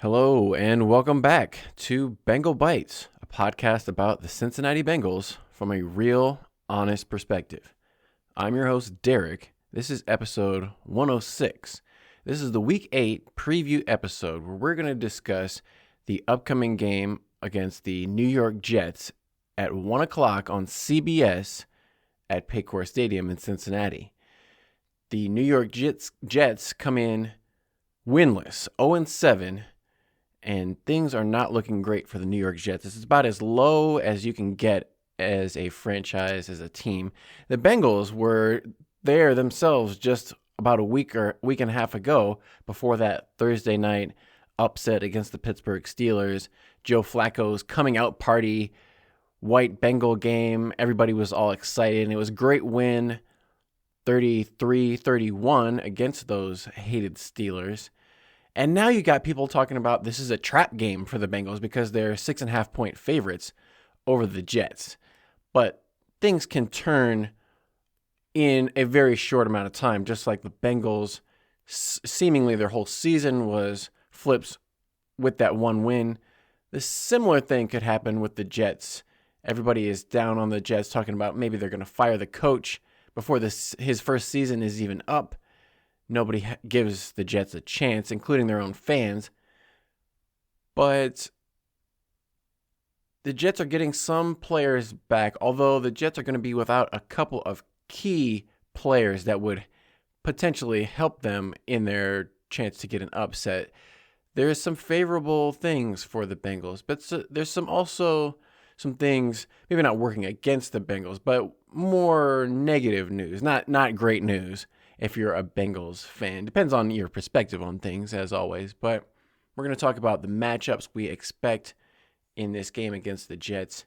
Hello, and welcome back to Bengal Bites, a podcast about the Cincinnati Bengals from a real, honest perspective. I'm your host, Derek. This is episode 106. This is the Week 8 preview episode where we're going to discuss the upcoming game against the New York Jets at 1 o'clock on CBS at Paycor Stadium in Cincinnati. The New York Jets come in winless, 0-7, and things are not looking great for the New York Jets. This is about as low as you can get as a franchise, as a team. The Bengals were there themselves just about a week and a half ago before that Thursday night upset against the Pittsburgh Steelers. Joe Flacco's coming out party, white Bengal game. Everybody was all excited, and it was a great win, 33-31 against those hated Steelers. And now you got people talking about this is a trap game for the Bengals because they're 6.5-point favorites over the Jets. But things can turn in a very short amount of time, just like the Bengals, seemingly their whole season was flips with that one win. The similar thing could happen with the Jets. Everybody is down on the Jets, talking about maybe they're going to fire the coach before his first season is even up. Nobody gives the Jets a chance, including their own fans. But the Jets are getting some players back, although the Jets are going to be without a couple of key players that would potentially help them in their chance to get an upset. There's some favorable things for the Bengals, but there's also some things maybe not working against the Bengals, but more negative news, not great news. If you're a Bengals fan, depends on your perspective on things, as always. But we're going to talk about the matchups we expect in this game against the Jets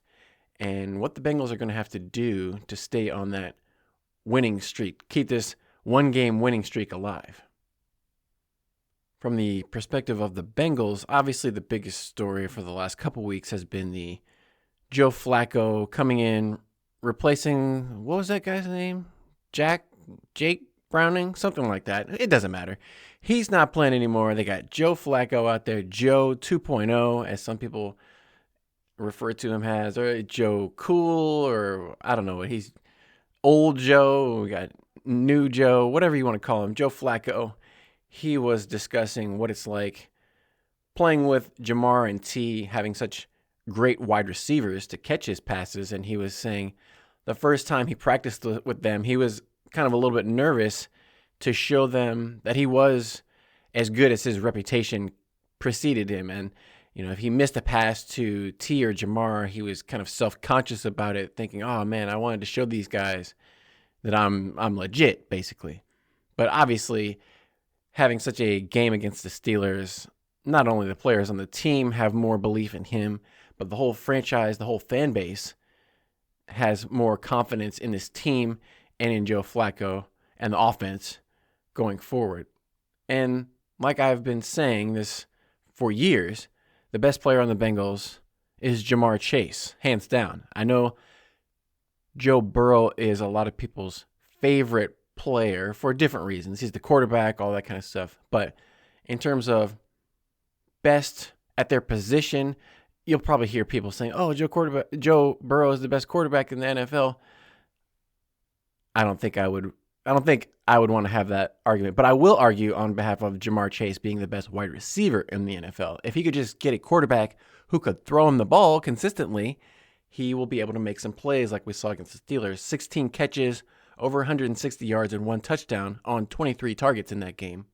and what the Bengals are going to have to do to stay on that winning streak, keep this one-game winning streak alive. From the perspective of the Bengals, obviously the biggest story for the last couple weeks has been the Joe Flacco coming in, replacing, what was that guy's name? Jake Browning, something like that. It doesn't matter. He's not playing anymore. They got Joe Flacco out there, Joe 2.0, as some people refer to him as, or Joe Cool, or I don't know what he's, old Joe. We got new Joe, whatever you want to call him, Joe Flacco. He was discussing what it's like playing with Jamar and T, having such great wide receivers to catch his passes, and he was saying the first time he practiced with them, he was kind of a little bit nervous to show them that he was as good as his reputation preceded him. And, if he missed a pass to T or Jamar, he was kind of self-conscious about it, thinking, oh man, I wanted to show these guys that I'm legit, basically. But obviously, having such a game against the Steelers, not only the players on the team have more belief in him, but the whole franchise, the whole fan base has more confidence in this team and in Joe Flacco and the offense going forward. And like I've been saying this for years, the best player on the Bengals is Jamar Chase, hands down. I know Joe Burrow is a lot of people's favorite player for different reasons. He's the quarterback, all that kind of stuff. But in terms of best at their position, you'll probably hear people saying, oh, Joe Burrow is the best quarterback in the NFL. I don't think I would want to have that argument, but I will argue on behalf of Jamar Chase being the best wide receiver in the NFL. If he could just get a quarterback who could throw him the ball consistently, he will be able to make some plays like we saw against the Steelers. 16 catches, over 160 yards, and 1 touchdown on 23 targets in that game.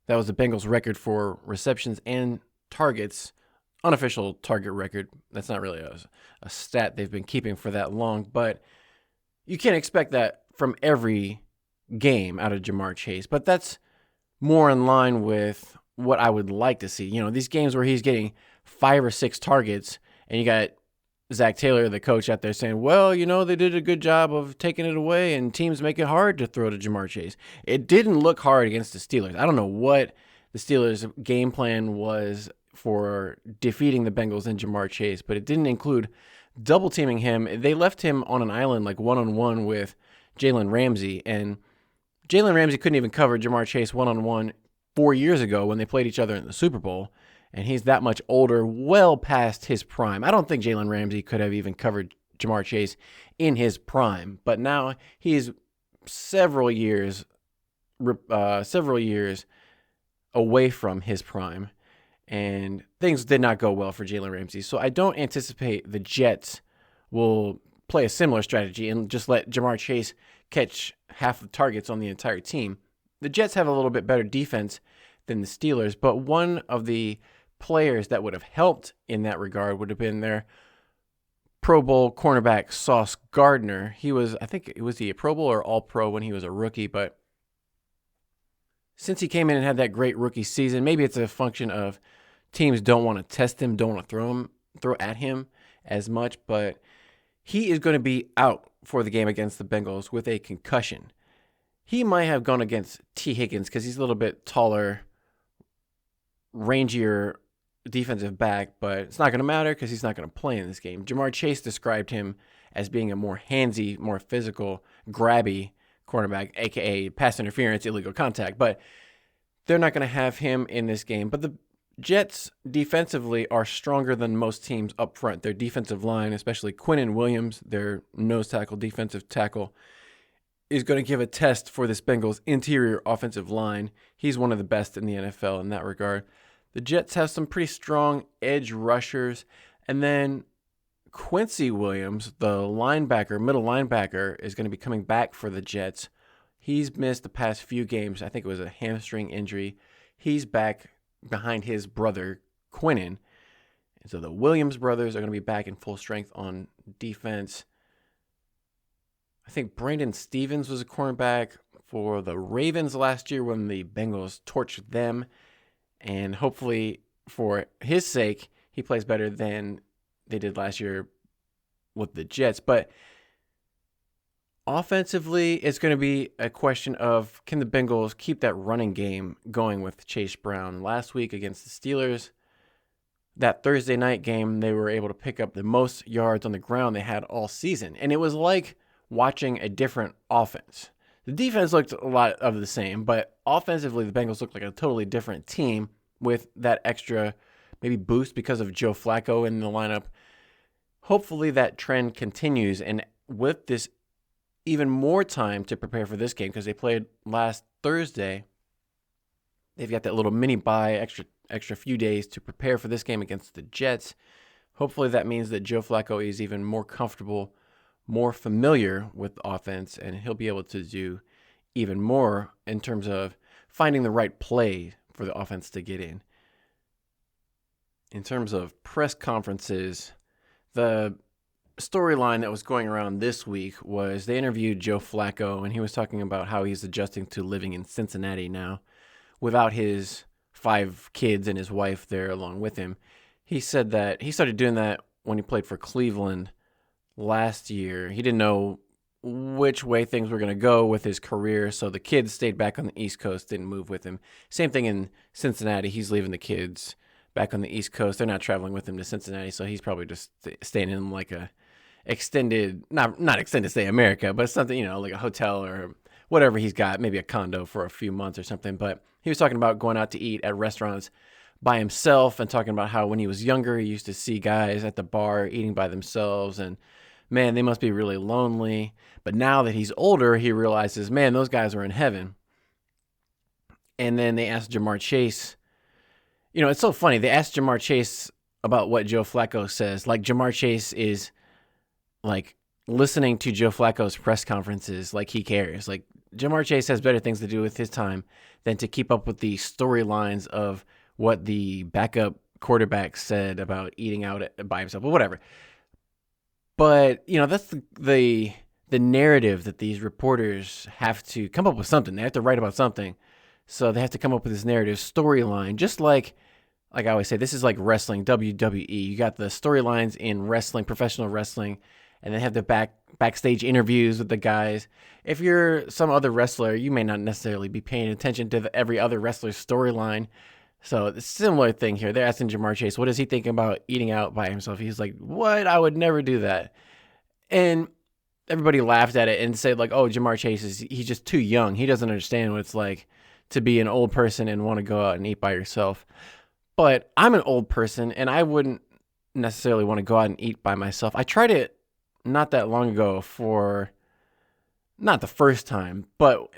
That was the Bengals' record for receptions and targets, unofficial target record. That's not really a stat they've been keeping for that long, but you can't expect that from every game out of Jamar Chase, but that's more in line with what I would like to see. These games where he's getting 5 or 6 targets, and you got Zach Taylor, the coach, out there saying, well, they did a good job of taking it away, and teams make it hard to throw to Jamar Chase. It didn't look hard against the Steelers. I don't know what the Steelers' game plan was for defeating the Bengals and Jamar Chase, but it didn't include double teaming him. They left him on an island like one-on-one with Jalen Ramsey, and Jalen Ramsey couldn't even cover Jamar Chase one-on-one 4 years ago when they played each other in the Super Bowl, and he's that much older, well past his prime. I don't think Jalen Ramsey could have even covered Jamar Chase in his prime, but now he's several years away from his prime, and things did not go well for Jalen Ramsey. So I don't anticipate the Jets will play a similar strategy and just let Jamar Chase catch half the targets on the entire team. The Jets have a little bit better defense than the Steelers, but one of the players that would have helped in that regard would have been their Pro Bowl cornerback Sauce Gardner. I think it was he a Pro Bowl or All-Pro when he was a rookie, but since he came in and had that great rookie season, maybe it's a function of teams don't want to test him, don't want to throw at him as much, but he is going to be out for the game against the Bengals with a concussion. He might have gone against T. Higgins because he's a little bit taller, rangier defensive back, but it's not going to matter because he's not going to play in this game. Jamar Chase described him as being a more handsy, more physical, grabby cornerback, a.k.a. pass interference, illegal contact, but they're not going to have him in this game. But the Jets defensively are stronger than most teams up front. Their defensive line, especially Quinnen Williams, their nose tackle, defensive tackle, is going to give a test for this Bengals interior offensive line. He's one of the best in the NFL in that regard. The Jets have some pretty strong edge rushers. And then Quincy Williams, the middle linebacker, is going to be coming back for the Jets. He's missed the past few games. I think it was a hamstring injury. He's back behind his brother, Quinnen. And so the Williams brothers are going to be back in full strength on defense. I think Brandon Stevens was a cornerback for the Ravens last year when the Bengals torched them. And hopefully, for his sake, he plays better than they did last year with the Jets. But offensively, it's going to be a question of, can the Bengals keep that running game going with Chase Brown? Last week against the Steelers, that Thursday night game, they were able to pick up the most yards on the ground they had all season. And it was like watching a different offense. The defense looked a lot of the same, but offensively, the Bengals looked like a totally different team with that extra maybe boost because of Joe Flacco in the lineup. Hopefully that trend continues, and with this even more time to prepare for this game because they played last Thursday, they've got that little mini bye, extra few days to prepare for this game against the Jets. Hopefully that means that Joe Flacco is even more comfortable, more familiar with the offense, and he'll be able to do even more in terms of finding the right play for the offense to get in. In terms of press conferences, the storyline that was going around this week was they interviewed Joe Flacco, and he was talking about how he's adjusting to living in Cincinnati now without his 5 kids and his wife there along with him. He said that he started doing that when he played for Cleveland last year. He didn't know which way things were going to go with his career, so the kids stayed back on the East Coast, didn't move with him. Same thing in Cincinnati. He's leaving the kids back on the East Coast. They're not traveling with him to Cincinnati, so he's probably just staying in like a extended, not extended stay America, but something, like a hotel or whatever he's got, maybe a condo for a few months or something. But he was talking about going out to eat at restaurants by himself and talking about how when he was younger, he used to see guys at the bar eating by themselves and, man, they must be really lonely. But now that he's older, he realizes, man, those guys are in heaven. And then they asked Jamar Chase, it's so funny. They asked Jamar Chase about what Joe Flacco says. Like, Jamar Chase is like listening to Joe Flacco's press conferences like he cares. Like, Jamar Chase has better things to do with his time than to keep up with the storylines of what the backup quarterback said about eating out by himself or whatever. But, that's the narrative that these reporters have to come up with something. They have to write about something. So they have to come up with this narrative storyline. Just like I always say, this is like wrestling, WWE. You got the storylines in wrestling, professional wrestling, and they have the backstage interviews with the guys. If you're some other wrestler, you may not necessarily be paying attention to every other wrestler's storyline. So it's a similar thing here. They're asking Jamar Chase, what does he think about eating out by himself? He's like, what? I would never do that. And everybody laughed at it and said, like, oh, Jamar Chase he's just too young. He doesn't understand what it's like to be an old person and want to go out and eat by yourself. But I'm an old person, and I wouldn't necessarily want to go out and eat by myself. I tried it not that long ago for not the first time, but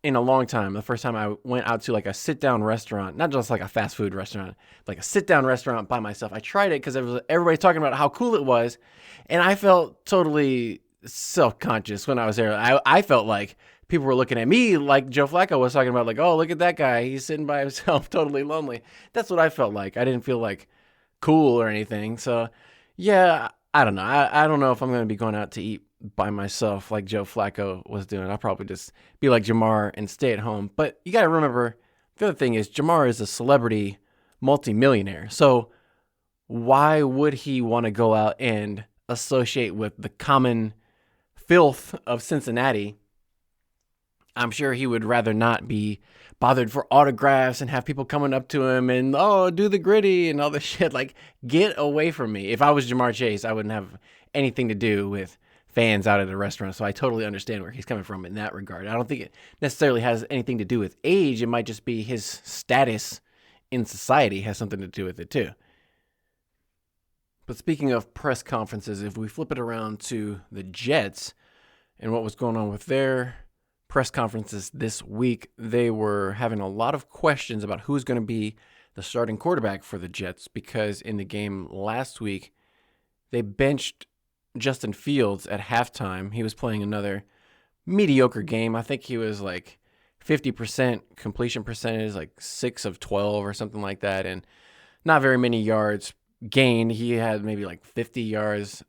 in a long time. The first time I went out to like a sit-down restaurant, not just like a fast food restaurant, like a sit-down restaurant by myself. I tried it because everybody talking about how cool it was, and I felt totally self-conscious when I was there. I felt like people were looking at me like Joe Flacco was talking about, like, oh, look at that guy. He's sitting by himself, totally lonely. That's what I felt like. I didn't feel like cool or anything. So, yeah, I don't know. I don't know if I'm going to be going out to eat by myself like Joe Flacco was doing. I'll probably just be like Jamar and stay at home. But you got to remember, the other thing is Jamar is a celebrity multimillionaire. So why would he want to go out and associate with the common filth of Cincinnati? I'm sure he would rather not be bothered for autographs and have people coming up to him and, oh, do the gritty and all this shit. Like, get away from me. If I was Jamar Chase, I wouldn't have anything to do with fans out at a restaurant. So I totally understand where he's coming from in that regard. I don't think it necessarily has anything to do with age. It might just be his status in society has something to do with it too. But speaking of press conferences, if we flip it around to the Jets and what was going on with their press conferences this week, they were having a lot of questions about who's going to be the starting quarterback for the Jets, because in the game last week, they benched Justin Fields at halftime. He was playing another mediocre game. I think he was like 50% completion percentage, like 6 of 12 or something like that, and not very many yards gained. He had maybe like 50 yards,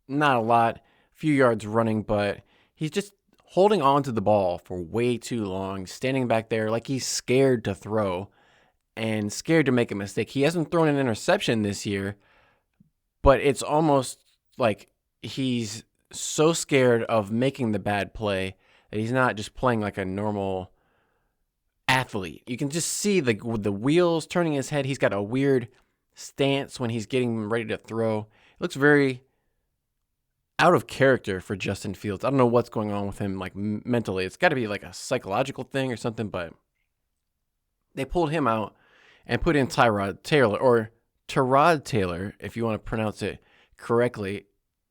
not a lot, few yards running, but he's just holding on to the ball for way too long, standing back there like he's scared to throw and scared to make a mistake. He hasn't thrown an interception this year, but it's almost like he's so scared of making the bad play that he's not just playing like a normal athlete. You can just see the wheels turning his head. He's got a weird stance when he's getting ready to throw. It looks very out of character for Justin Fields. I don't know what's going on with him, like mentally. It's got to be like a psychological thing or something, but they pulled him out and put in Tyrod Taylor, if you want to pronounce it correctly.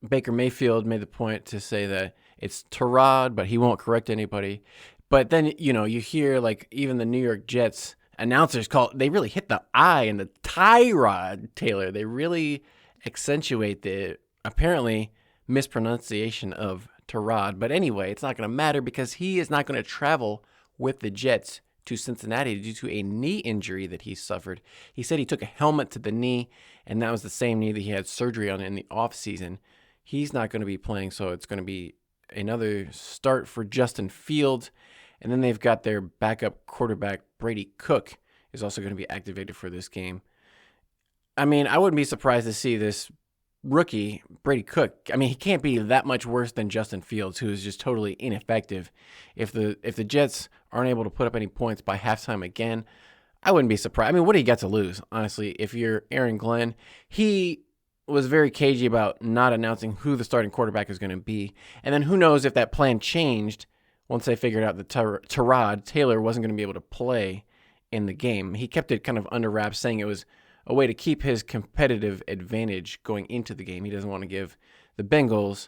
Baker Mayfield made the point to say that it's Tyrod, but he won't correct anybody. But then, you hear like even the New York Jets announcers they really hit the I in the Tyrod Taylor. They really accentuate the apparently mispronunciation of Tyrod. But anyway, it's not going to matter because he is not going to travel with the Jets to Cincinnati due to a knee injury that he suffered. He said he took a helmet to the knee, and that was the same knee that he had surgery on in the offseason. He's not going to be playing, so it's going to be another start for Justin Fields. And then they've got their backup quarterback, Brady Cook, is also going to be activated for this game. I mean, I wouldn't be surprised to see this rookie, Brady Cook. I mean, he can't be that much worse than Justin Fields, who is just totally ineffective. If the Jets aren't able to put up any points by halftime again, I wouldn't be surprised. I mean, what do you got to lose, honestly? If you're Aaron Glenn, he was very cagey about not announcing who the starting quarterback is going to be. And then who knows if that plan changed once they figured out that Tyrod Taylor wasn't going to be able to play in the game. He kept it kind of under wraps, saying it was a way to keep his competitive advantage going into the game. He doesn't want to give the Bengals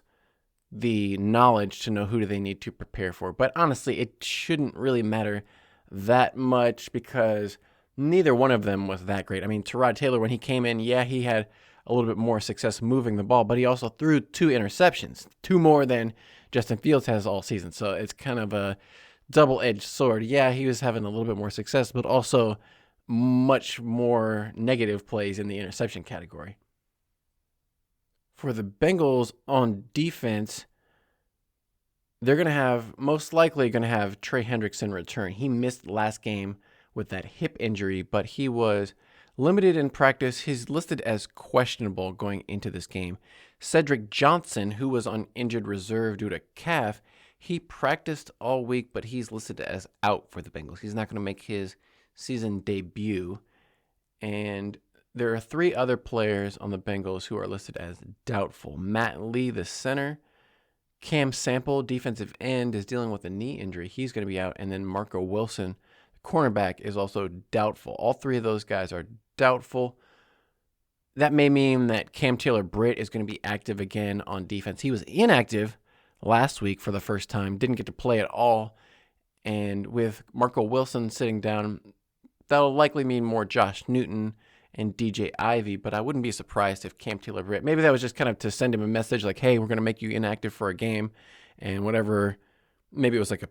the knowledge to know who do they need to prepare for. But honestly, it shouldn't really matter that much because neither one of them was that great. I mean, Tyrod Taylor, when he came in, yeah, he had a little bit more success moving the ball, but he also threw 2 interceptions, 2 more than Justin Fields has all season. So it's kind of a double-edged sword. Yeah, he was having a little bit more success, but also much more negative plays in the interception category. For the Bengals on defense, they're most likely going to have Trey Hendrickson return. He missed last game with that hip injury, but he was limited in practice. He's listed as questionable going into this game. Cedric Johnson, who was on injured reserve due to calf, he practiced all week, but he's listed as out for the Bengals. He's not going to make his season debut. And there are 3 other players on the Bengals who are listed as doubtful. Matt Lee, the center. Cam Sample, defensive end, is dealing with a knee injury. He's going to be out. And then Marco Wilson, Cornerback is also doubtful. All three of those guys are doubtful. That may mean that Cam Taylor-Britt is going to be active again on defense. He was inactive last week for the first time, didn't get to play at all. And with Marco Wilson sitting down, that'll likely mean more Josh Newton and DJ Ivey, but I wouldn't be surprised if Cam Taylor-Britt, maybe that was just kind of to send him a message like, hey, we're going to make you inactive for a game, and whatever, maybe it was like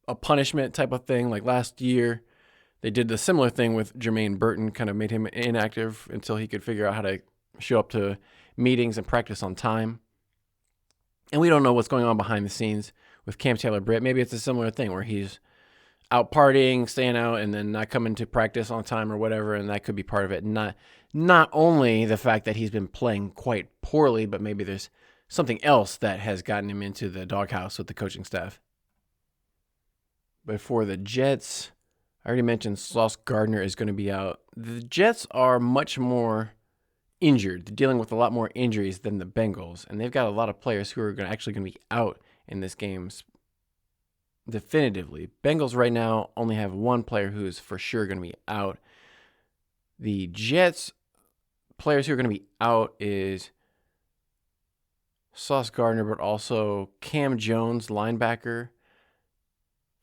a punishment type of thing. Like last year, they did the similar thing with Jermaine Burton, kind of made him inactive until he could figure out how to show up to meetings and practice on time. And we don't know what's going on behind the scenes with Cam Taylor-Britt. Maybe it's a similar thing where he's out partying, staying out, and then not coming to practice on time or whatever, and that could be part of it. Not only the fact that he's been playing quite poorly, but maybe there's something else that has gotten him into the doghouse with the coaching staff. But for the Jets, I already mentioned Sauce Gardner is going to be out. The Jets are much more injured. They're dealing with a lot more injuries than the Bengals, and they've got a lot of players who are actually going to be out in this game definitively. Bengals right now only have one player who is for sure going to be out. The Jets players who are going to be out is Sauce Gardner, but also Cam Jones, linebacker.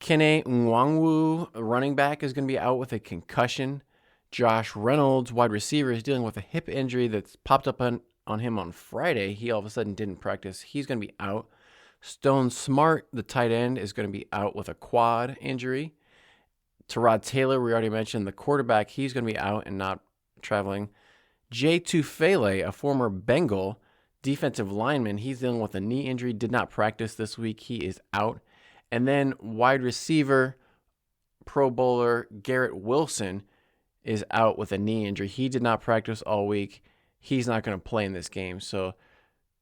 Kene Nwangwu, running back, is going to be out with a concussion. Josh Reynolds, wide receiver, is dealing with a hip injury that's popped up on him on Friday. He all of a sudden didn't practice. He's going to be out. Stone Smart, the tight end, is going to be out with a quad injury. Tyrod Taylor, we already mentioned, the quarterback, he's going to be out and not traveling. Jay Tufele, a former Bengal defensive lineman, he's dealing with a knee injury, did not practice this week. He is out. And then wide receiver, Pro Bowler Garrett Wilson is out with a knee injury. He did not practice all week. He's not going to play in this game. So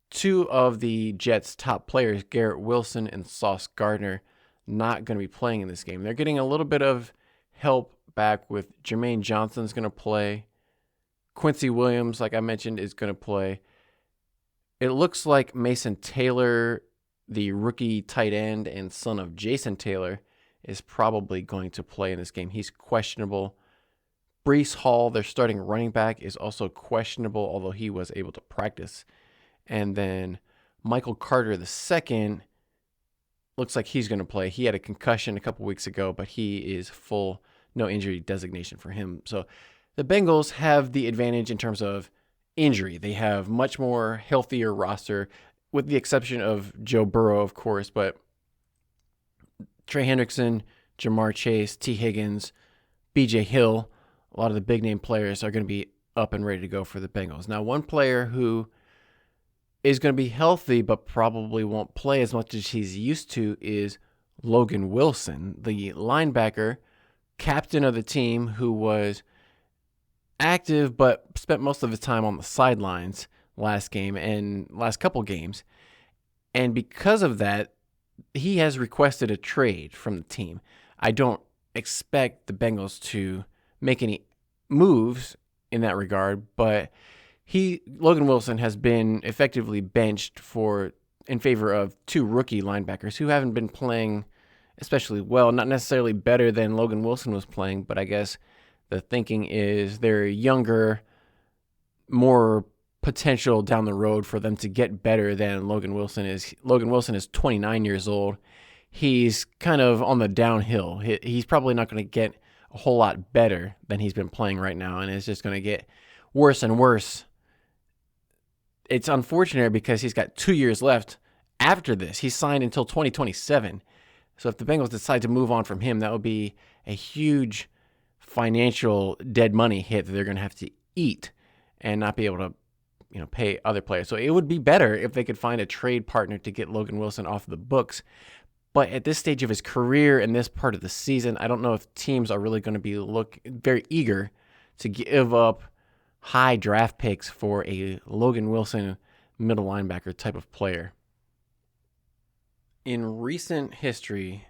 two of the Jets' top players, Garrett Wilson and Sauce Gardner, not going to be playing in this game. They're getting a little bit of help back with Jermaine Johnson's going to play. Quincy Williams, like I mentioned, is going to play. It looks like Mason Taylor, the rookie tight end and son of Jason Taylor, is probably going to play in this game. He's questionable. Breece Hall, their starting running back, is also questionable, although he was able to practice. And then Michael Carter II looks like he's going to play. He had a concussion a couple weeks ago, but he is full, no injury designation for him. So the Bengals have the advantage in terms of injury. They have much more healthier roster, with the exception of Joe Burrow, of course, but Trey Hendrickson, Jamar Chase, T. Higgins, B.J. Hill, a lot of the big-name players are going to be up and ready to go for the Bengals. Now, one player who is going to be healthy but probably won't play as much as he's used to is Logan Wilson, the linebacker, captain of the team, who was active but spent most of his time on the sidelines last game and last couple games. And because of that, he has requested a trade from the team. I don't expect the Bengals to make any moves in that regard, but Logan Wilson has been effectively benched in favor of two rookie linebackers who haven't been playing especially well, not necessarily better than Logan Wilson was playing, but I guess the thinking is they're younger, more potential down the road for them to get better than Logan Wilson is. Logan Wilson is 29 years old. He's kind of on the downhill. He's probably not going to get a whole lot better than he's been playing right now, and it's just going to get worse and worse. It's unfortunate because he's got 2 years left after this. He's signed until 2027. So if the Bengals decide to move on from him, that would be a huge financial dead money hit that they're going to have to eat and not be able to pay other players. So it would be better if they could find a trade partner to get Logan Wilson off the books. But at this stage of his career and this part of the season, I don't know if teams are really going to be very eager to give up high draft picks for a Logan Wilson middle linebacker type of player. In recent history,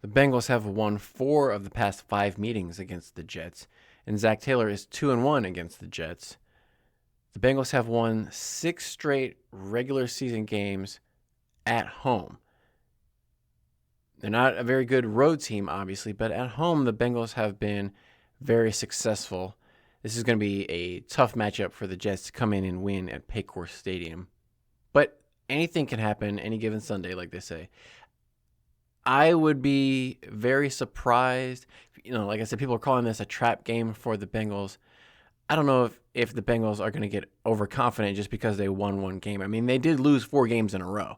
the Bengals have won 4 of the past 5 meetings against the Jets, and Zach Taylor is 2-1 against the Jets. The Bengals have won 6 straight regular season games at home. They're not a very good road team, obviously, but at home, the Bengals have been very successful. This is going to be a tough matchup for the Jets to come in and win at Paycor Stadium. But anything can happen any given Sunday, like they say. I would be very surprised. Like I said, people are calling this a trap game for the Bengals. I don't know if the Bengals are going to get overconfident just because they won one game. I mean, they did lose 4 games in a row.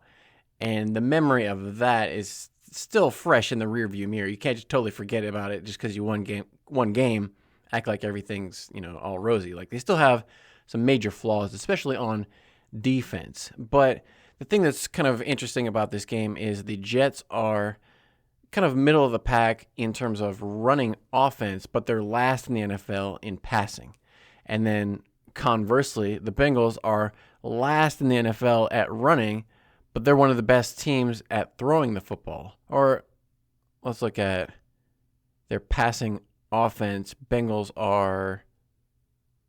And the memory of that is still fresh in the rearview mirror. You can't just totally forget about it just because you won one game, act like everything's, all rosy. Like, they still have some major flaws, especially on defense. But the thing that's kind of interesting about this game is the Jets are kind of middle of the pack in terms of running offense, but they're last in the NFL in passing. And then conversely, the Bengals are last in the NFL at running, but they're one of the best teams at throwing the football. Or let's look at their passing offense. Bengals are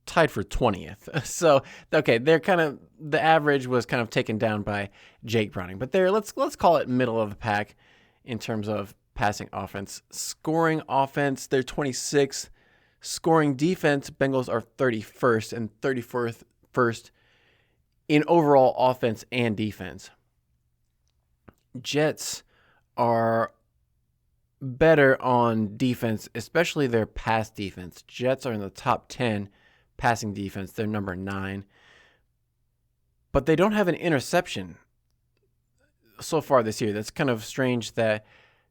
tied for 20th. So, okay, they're the average was kind of taken down by Jake Browning. But let's call it middle of the pack in terms of passing offense. Scoring offense, they're 26th. Scoring defense, Bengals are 31st and 31st in overall offense and defense. Jets are better on defense, especially their pass defense. Jets are in the top 10 passing defense. They're number 9. But they don't have an interception so far this year. That's kind of strange that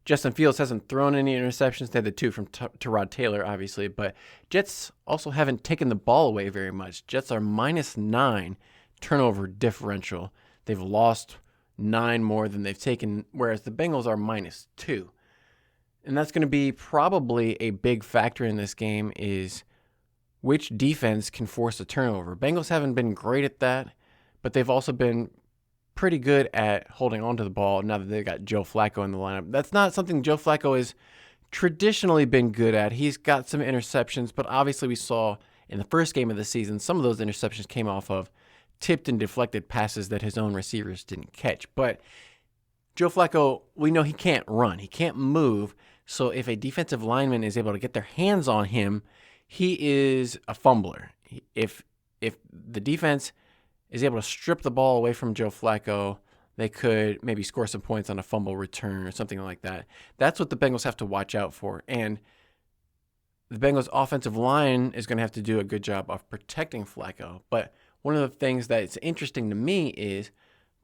Justin Fields hasn't thrown any interceptions. They had the 2 from Tyrod Taylor, obviously. But Jets also haven't taken the ball away very much. Jets are -9 turnover differential. They've lost 9 more than they've taken, whereas the Bengals are -2. And that's going to be probably a big factor in this game is which defense can force a turnover. Bengals haven't been great at that, but they've also been pretty good at holding on to the ball now that they've got Joe Flacco in the lineup. That's not something Joe Flacco has traditionally been good at. He's got some interceptions, but obviously we saw in the first game of the season, some of those interceptions came off of tipped and deflected passes that his own receivers didn't catch. But Joe Flacco, we know he can't run. He can't move. So if a defensive lineman is able to get their hands on him, he is a fumbler. If the defense is able to strip the ball away from Joe Flacco, they could maybe score some points on a fumble return or something like that. That's what the Bengals have to watch out for. And the Bengals offensive line is going to have to do a good job of protecting Flacco. But one of the things that's interesting to me is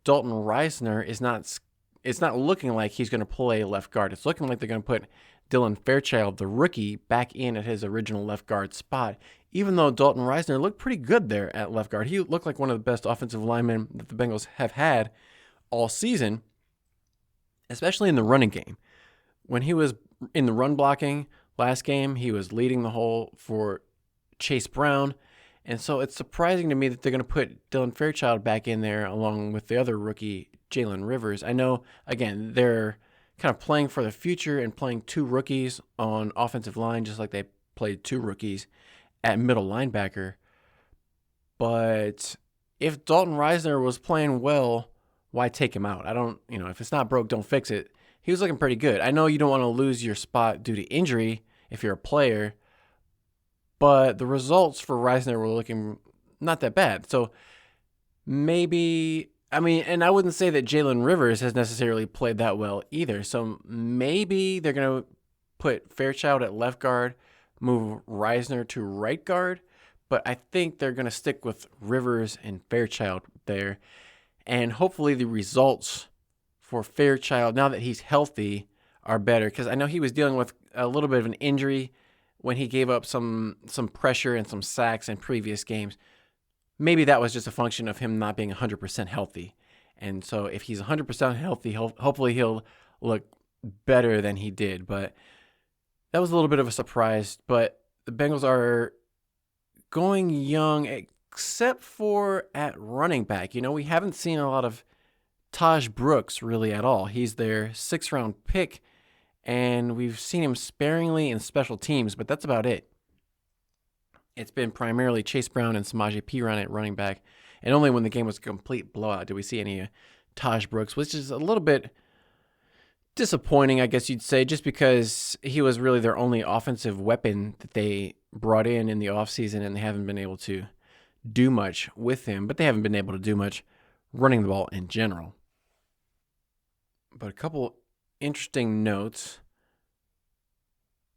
Dalton Reisner it's not looking like he's going to play left guard. It's looking like they're going to put Dylan Fairchild, the rookie, back in at his original left guard spot, even though Dalton Reisner looked pretty good there at left guard. He looked like one of the best offensive linemen that the Bengals have had all season, especially in the running game. When he was in the run blocking last game, he was leading the hole for Chase Brown. And so it's surprising to me that they're going to put Dylan Fairchild back in there along with the other rookie, Jalen Rivers. I know, again, they're kind of playing for the future and playing 2 rookies on offensive line, just like they played 2 rookies at middle linebacker. But if Dalton Reisner was playing well, why take him out? I don't, if it's not broke, don't fix it. He was looking pretty good. I know you don't want to lose your spot due to injury if you're a player, but the results for Reisner were looking not that bad. So maybe, and I wouldn't say that Jalen Rivers has necessarily played that well either. So maybe they're going to put Fairchild at left guard, move Reisner to right guard, but I think they're going to stick with Rivers and Fairchild there. And hopefully the results for Fairchild, now that he's healthy, are better, because I know he was dealing with a little bit of an injury when he gave up some pressure and some sacks in previous games. Maybe that was just a function of him not being 100% healthy. And so if he's 100% healthy, hopefully he'll look better than he did. But that was a little bit of a surprise. But the Bengals are going young, except for at running back. We haven't seen a lot of Taj Brooks really at all. He's their 6th-round pick, and we've seen him sparingly in special teams, but that's about it. It's been primarily Chase Brown and Samaje Perine at running back, and only when the game was a complete blowout did we see any Taj Brooks, which is a little bit disappointing, I guess you'd say, just because he was really their only offensive weapon that they brought in the offseason, and they haven't been able to do much with him, but they haven't been able to do much running the ball in general. But a couple interesting notes.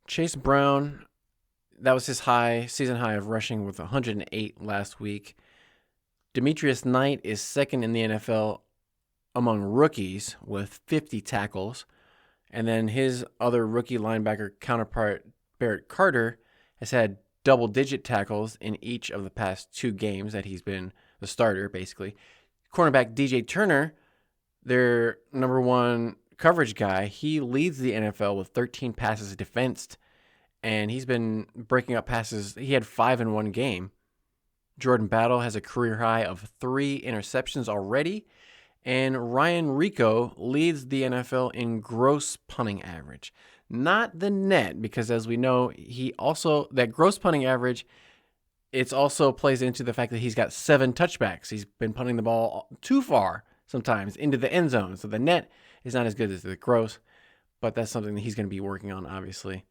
Chase Brown, that was his season high of rushing with 108 last week. Demetrius Knight is second in the NFL among rookies with 50 tackles. And then his other rookie linebacker counterpart, Barrett Carter, has had double-digit tackles in each of the past 2 games that he's been the starter, basically. Cornerback DJ Turner, their number one coverage guy, he leads the NFL with 13 passes defensed, and he's been breaking up passes. He had 5 in one game. Jordan Battle has a career high of 3 interceptions already, and Ryan Rico leads the NFL in gross punting average. Not the net, because as we know, that gross punting average, it also plays into the fact that he's got 7 touchbacks. He's been punting the ball too far sometimes into the end zone. So the net is not as good as the gross, but that's something that he's going to be working on, obviously.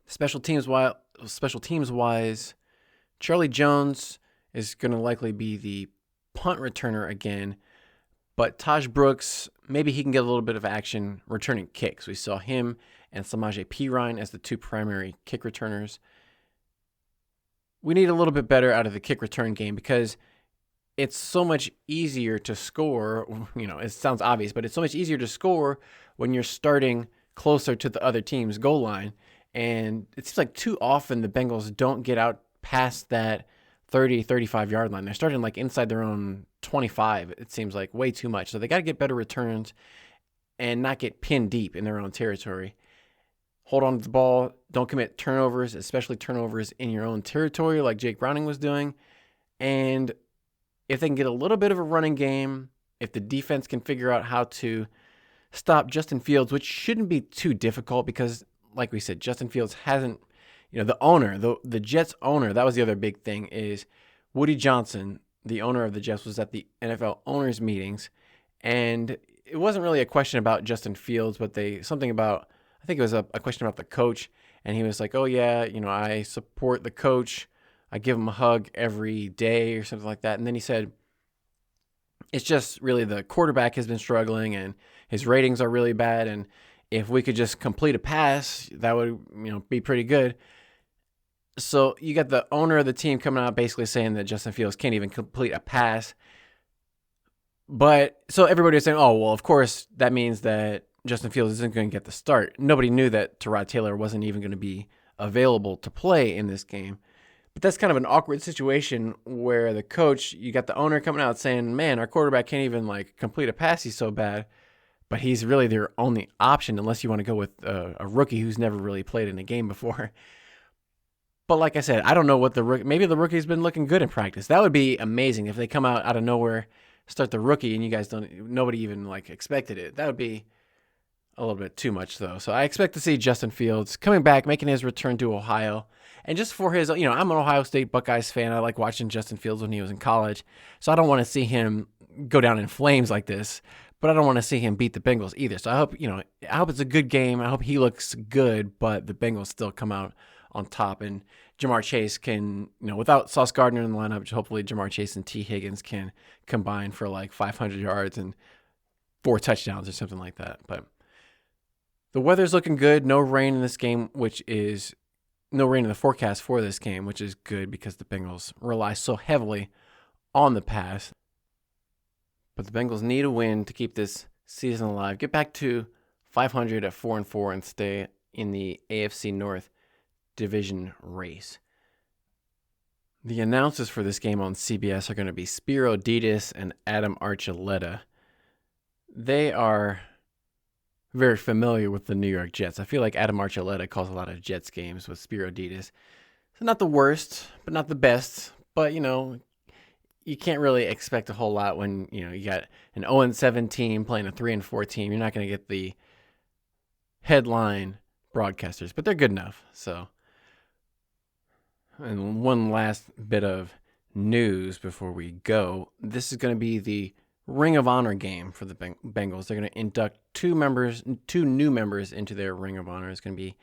Special teams wise, Charlie Jones is going to likely be the punt returner again, but Taj Brooks, maybe he can get a little bit of action returning kicks. We saw him and Samaje Perine as the 2 primary kick returners. We need a little bit better out of the kick return game because it's so much easier to score. It sounds obvious, but it's so much easier to score when you're starting closer to the other team's goal line. And it seems like too often the Bengals don't get out past that 30, 35-yard line. They're starting like inside their own 25. It seems like way too much. So they got to get better returns and not get pinned deep in their own territory. Hold on to the ball. Don't commit turnovers, especially turnovers in your own territory like Jake Browning was doing. And if they can get a little bit of a running game, if the defense can figure out how to stop Justin Fields, which shouldn't be too difficult because, like we said, Justin Fields hasn't, the owner, the Jets owner, that was the other big thing, is Woody Johnson, the owner of the Jets, was at the NFL owners meetings, and it wasn't really a question about Justin Fields, but I think it was a question about the coach, and he was like, oh yeah, I support the coach, I give him a hug every day or something like that, and then he said, it's just really the quarterback has been struggling, and his ratings are really bad, and if we could just complete a pass, that would be pretty good. So you got the owner of the team coming out basically saying that Justin Fields can't even complete a pass. But so everybody was saying, oh, well, of course, that means that Justin Fields isn't going to get the start. Nobody knew that Tyrod Taylor wasn't even going to be available to play in this game. But that's kind of an awkward situation where the coach, you got the owner coming out saying, man, our quarterback can't even complete a pass. He's so bad. But he's really their only option unless you want to go with a rookie who's never really played in a game before. But like I said, I don't know what maybe the rookie's been looking good in practice. That would be amazing if they come out of nowhere, start the rookie, and you guys nobody even expected it. That would be a little bit too much though. So I expect to see Justin Fields coming back, making his return to Ohio. And just for his, I'm an Ohio State Buckeyes fan. I like watching Justin Fields when he was in college. So I don't want to see him go down in flames like this, but I don't want to see him beat the Bengals either. So I hope it's a good game. I hope he looks good, but the Bengals still come out on top. And Jamar Chase can, without Sauce Gardner in the lineup, hopefully Jamar Chase and T. Higgins can combine for 500 yards and 4 touchdowns or something like that. But the weather's looking good. No rain in this game, no rain in the forecast for this game, which is good because the Bengals rely so heavily on the pass. But the Bengals need a win to keep this season alive, get back to 500 at 4-4, and stay in the AFC North division race. The announcers for this game on CBS are going to be Spiro Dedes and Adam Archuleta. They are very familiar with the New York Jets. I feel like Adam Archuleta calls a lot of Jets games with Spiro Dedes. So not the worst, but not the best. But, you can't really expect a whole lot when, you got an 0-7 team playing a 3-4 team. You're not going to get the headline broadcasters, but they're good enough. So, and one last bit of news before we go. This is going to be the Ring of Honor game for the Bengals. They're going to induct two new members into their Ring of Honor. It's going to be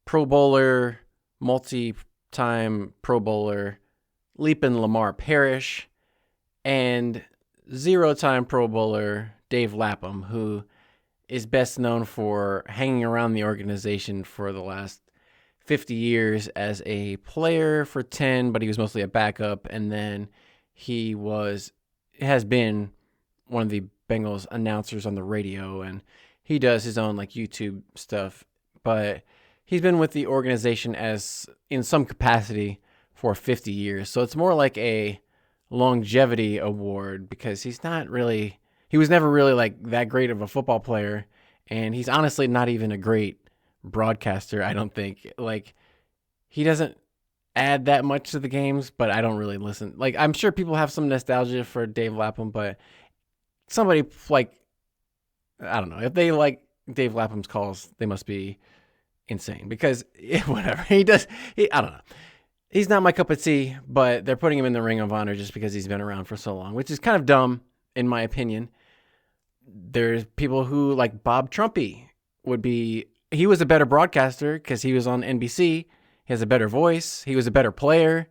Pro Bowler, multi-time Pro Bowler, Leapin' Lamar Parrish, and zero-time Pro Bowler Dave Lapham, who is best known for hanging around the organization for the last 50 years as a player for 10, but he was mostly a backup, and then he has been one of the Bengals announcers on the radio, and he does his own like YouTube stuff, but he's been with the organization as in some capacity for 50 years. So it's more like a longevity award because he was never really like that great of a football player, and he's honestly not even a great broadcaster, I don't think. Like, he doesn't add that much to the games, but I don't really listen. Like, I'm sure people have some nostalgia for Dave Lapham, but somebody like, I don't know, if they like Dave Lapham's calls, they must be insane because whatever I don't know. He's not my cup of tea, but they're putting him in the Ring of Honor just because he's been around for so long, which is kind of dumb in my opinion. There's people who like Bob Trumpy he was a better broadcaster because he was on NBC. He has a better voice. He was a better player.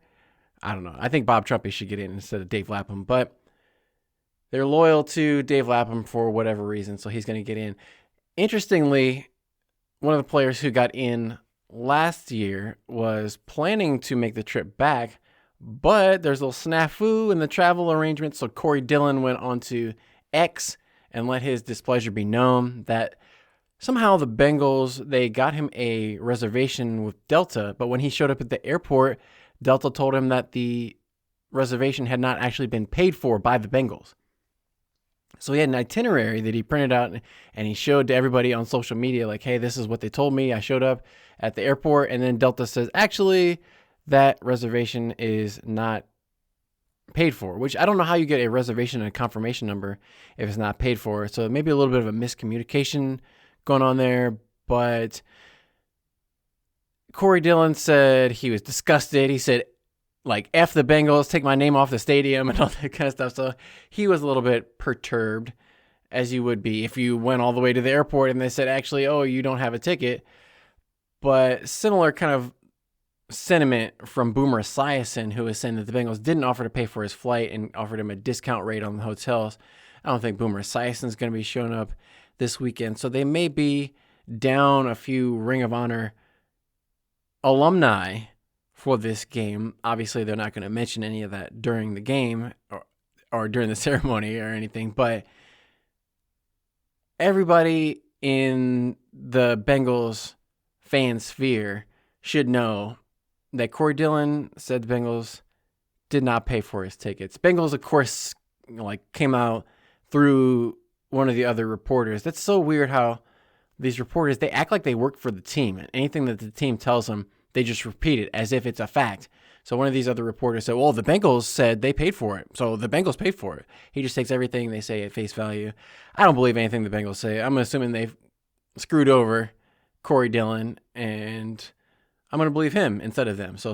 I don't know. I think Bob Trumpy should get in instead of Dave Lapham, but they're loyal to Dave Lapham for whatever reason, so he's going to get in. Interestingly, one of the players who got in last year was planning to make the trip back, but there's a little snafu in the travel arrangement, so Corey Dillon went on to X and let his displeasure be known that somehow the Bengals, they got him a reservation with Delta, but when he showed up at the airport, Delta told him that the reservation had not actually been paid for by the Bengals. So he had an itinerary that he printed out and he showed to everybody on social media like, hey, this is what they told me. I showed up at the airport, and then Delta says, actually, that reservation is not paid for, which I don't know how you get a reservation and a confirmation number if it's not paid for. So maybe a little bit of a miscommunication going on there, but Corey Dillon said he was disgusted. He said, like, F the Bengals, take my name off the stadium and all that kind of stuff. So he was a little bit perturbed, as you would be if you went all the way to the airport and they said, actually, oh, you don't have a ticket. But similar kind of sentiment from Boomer Esiason, who was saying that the Bengals didn't offer to pay for his flight and offered him a discount rate on the hotels. I don't think Boomer Esiason is going to be showing up this weekend. So they may be down a few Ring of Honor alumni for this game. Obviously, they're not going to mention any of that during the game or during the ceremony or anything, but everybody in the Bengals fan sphere should know that Corey Dillon said the Bengals did not pay for his tickets. Bengals, of course, came out through one of the other reporters. That's so weird how these reporters, they act like they work for the team, and anything that the team tells them, they just repeat it as if it's a fact. So one of these other reporters said, well, the Bengals said they paid for it, so the Bengals paid for it. He just takes everything they say at face value. I don't believe anything the Bengals say. I'm assuming they've screwed over Corey Dillon, and I'm going to believe him instead of them. So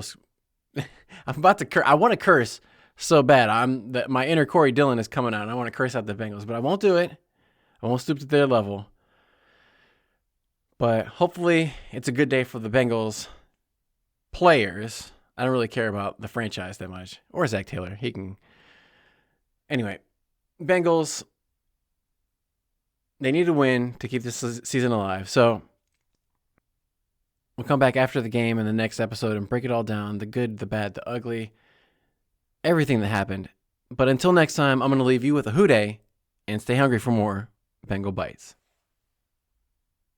I'm about to I want to curse so bad. My inner Corey Dillon is coming out, and I want to curse out the Bengals, but I won't do it. I won't stoop to their level. But hopefully it's a good day for the Bengals players. I don't really care about the franchise that much. Or Zach Taylor. He can. Anyway, Bengals, they need to win to keep this season alive. So we'll come back after the game in the next episode and break it all down. The good, the bad, the ugly, everything that happened. But until next time, I'm going to leave you with a hooday and stay hungry for more Bengal Bites.